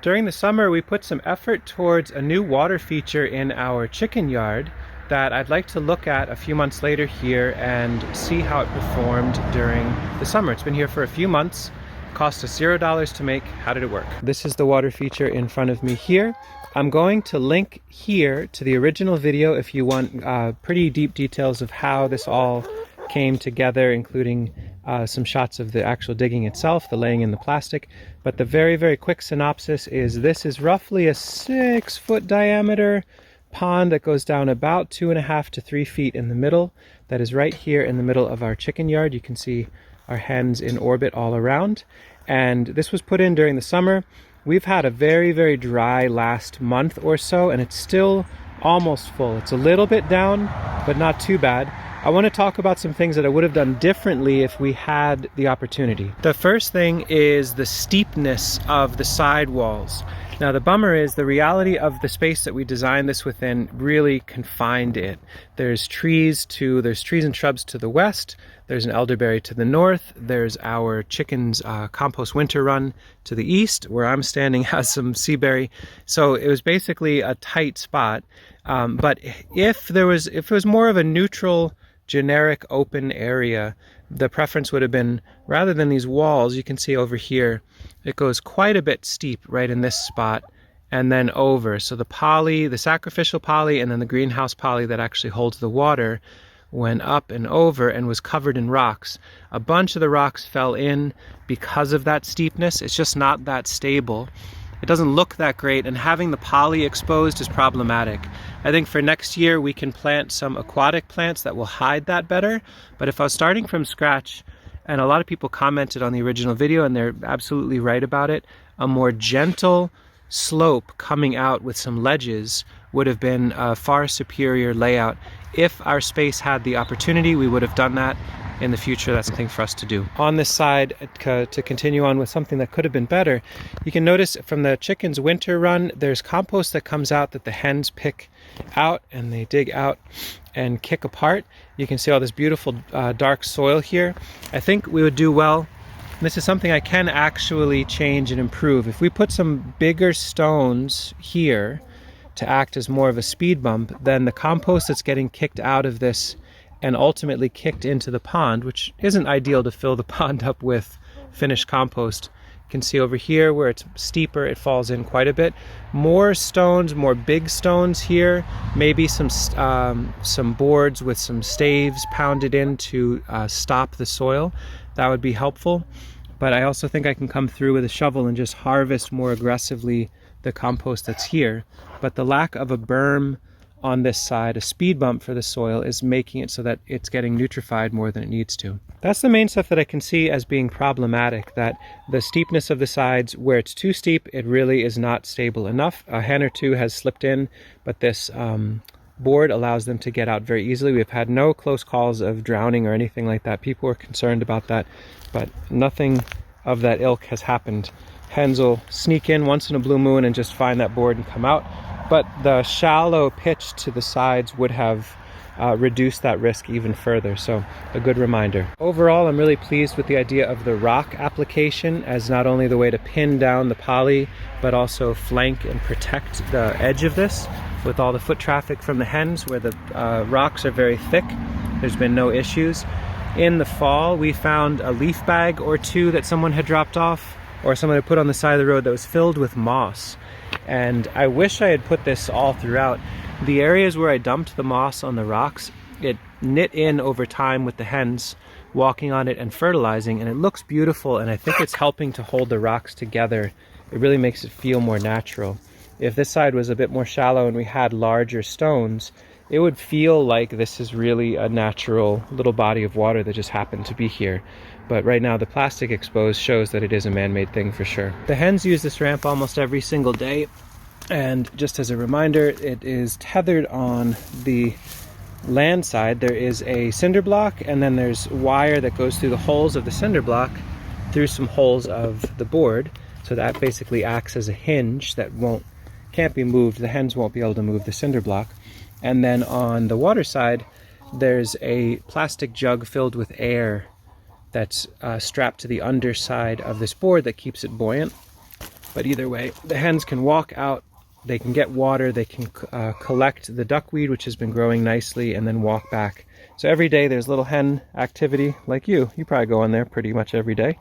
During the summer, we put some effort towards a new water feature in our chicken yard that I'd like to look at a few months later here and see how it performed during the summer. It's been here for a few months, cost us $0 to make. How did it work? This is the water feature in front of me here. I'm going to link here to the original video if you want pretty deep details of how this all came together, including some shots of the actual digging itself, the laying in the plastic. But the very, very quick synopsis is this is roughly a 6-foot diameter pond that goes down about 2.5 to 3 feet in the middle. That is right here in the middle of our chicken yard. You can see our hens in orbit all around. And this was put in during the summer. We've had a very, very dry last month or so, and it's still almost full. It's a little bit down, but not too bad. I want to talk about some things that I would have done differently if we had the opportunity. The first thing is the steepness of the side walls. Now the bummer is the reality of the space that we designed this within really confined it. There's trees and shrubs to the west, there's an elderberry to the north, there's our chickens' compost winter run to the east, where I'm standing has some seaberry. So it was basically a tight spot. But if it was more of a neutral, generic open area, the preference would have been, rather than these walls, you can see over here, it goes quite a bit steep right in this spot and then over. So the sacrificial poly and then the greenhouse poly that actually holds the water went up and over and was covered in rocks. A bunch of the rocks fell in because of that steepness. It's just not that stable. It doesn't look that great, and having the poly exposed is problematic. I think for next year we can plant some aquatic plants that will hide that better, but if I was starting from scratch, and a lot of people commented on the original video and they're absolutely right about it, a more gentle slope coming out with some ledges would have been a far superior layout. If our space had the opportunity, we would have done that. In the future, that's something for us to do. On this side, to continue on with something that could have been better, you can notice from the chickens' winter run, there's compost that comes out that the hens pick out and they dig out and kick apart. You can see all this beautiful dark soil here. I think we would do well. This is something I can actually change and improve. If we put some bigger stones here to act as more of a speed bump, then the compost that's getting kicked out of this and ultimately kicked into the pond, which isn't ideal to fill the pond up with finished compost. You can see over here where it's steeper, it falls in quite a bit. More stones, more big stones here, maybe some boards with some staves pounded in to stop the soil. That would be helpful. But I also think I can come through with a shovel and just harvest more aggressively the compost that's here. But the lack of a berm on this side, a speed bump for the soil, is making it so that it's getting nutrified more than it needs to. That's the main stuff that I can see as being problematic, that the steepness of the sides, where it's too steep, it really is not stable enough. A hen or two has slipped in, but this board allows them to get out very easily. We've had no close calls of drowning or anything like that. People were concerned about that, but nothing of that ilk has happened. Hens will sneak in once in a blue moon and just find that board and come out. But the shallow pitch to the sides would have reduced that risk even further, so a good reminder. Overall, I'm really pleased with the idea of the rock application as not only the way to pin down the poly, but also flank and protect the edge of this with all the foot traffic from the hens where the rocks are very thick. There's been no issues. In the fall, we found a leaf bag or two that someone had dropped off, or someone had put on the side of the road, that was filled with moss. And I wish I had put this all throughout. The areas where I dumped the moss on the rocks, it knit in over time with the hens walking on it and fertilizing, and it looks beautiful, and I think it's helping to hold the rocks together. It really makes it feel more natural. If this side was a bit more shallow and we had larger stones, it would feel like this is really a natural little body of water that just happened to be here. But right now the plastic exposed shows that it is a man-made thing for sure. The hens use this ramp almost every single day, and just as a reminder, it is tethered on the land side. There is a cinder block, and then there's wire that goes through the holes of the cinder block through some holes of the board. So that basically acts as a hinge that can't be moved. The hens won't be able to move the cinder block. And then on the water side, there's a plastic jug filled with air that's strapped to the underside of this board that keeps it buoyant. But either way, the hens can walk out, they can get water, they can collect the duckweed, which has been growing nicely, and then walk back. So every day there's little hen activity like you. You probably go in there pretty much every day.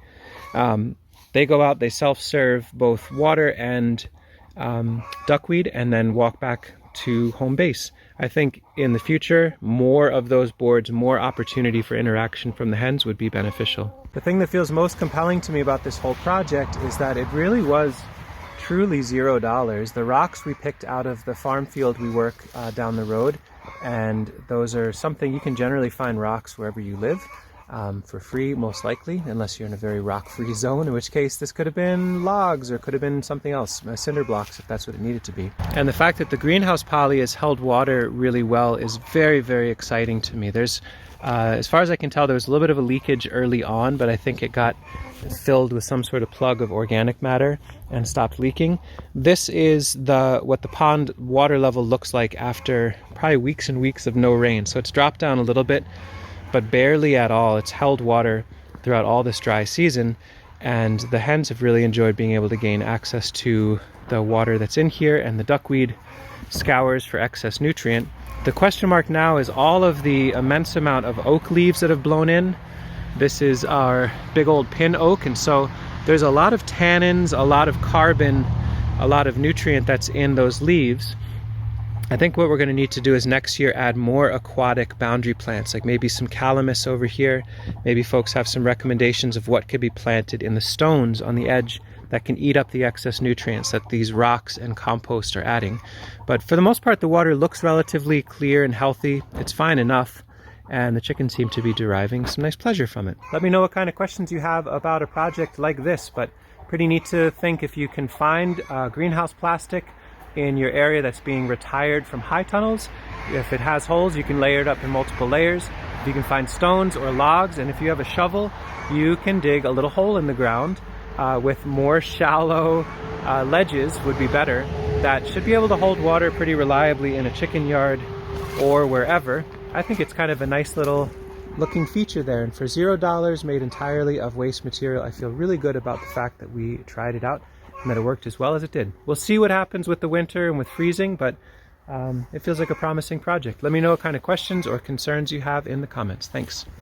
They go out, they self-serve both water and duckweed, and then walk back to home base. I think in the future, more of those boards, more opportunity for interaction from the hens would be beneficial. The thing that feels most compelling to me about this whole project is that it really was truly $0. The rocks we picked out of the farm field we work down the road, and those are something you can generally find rocks wherever you live. For free, most likely, unless you're in a very rock-free zone, in which case this could have been logs or could have been something else, cinder blocks if that's what it needed to be. And the fact that the greenhouse poly has held water really well is very, very exciting to me. There's, as far as I can tell, there was a little bit of a leakage early on, but I think it got filled with some sort of plug of organic matter and stopped leaking. This is what the pond water level looks like after probably weeks and weeks of no rain. So it's dropped down a little bit, but barely at all. It's held water throughout all this dry season, and the hens have really enjoyed being able to gain access to the water that's in here, and the duckweed scours for excess nutrient. The question mark now is all of the immense amount of oak leaves that have blown in. This is our big old pin oak, and so there's a lot of tannins, a lot of carbon, a lot of nutrient that's in those leaves. I think what we're going to need to do is next year add more aquatic boundary plants, like maybe some calamus over here. Maybe folks have some recommendations of what could be planted in the stones on the edge that can eat up the excess nutrients that these rocks and compost are adding. But for the most part, the water looks relatively clear and healthy. It's fine enough, and the chickens seem to be deriving some nice pleasure from it. Let me know what kind of questions you have about a project like this, but pretty neat to think if you can find greenhouse plastic in your area that's being retired from high tunnels. If it has holes, you can layer it up in multiple layers. If you can find stones or logs, and if you have a shovel, you can dig a little hole in the ground with more shallow ledges would be better. That should be able to hold water pretty reliably in a chicken yard or wherever. I think it's kind of a nice little looking feature there, and for $0 made entirely of waste material, I feel really good about the fact that we tried it out and that it worked as well as it did. We'll see what happens with the winter and with freezing, but it feels like a promising project. Let me know what kind of questions or concerns you have in the comments. Thanks.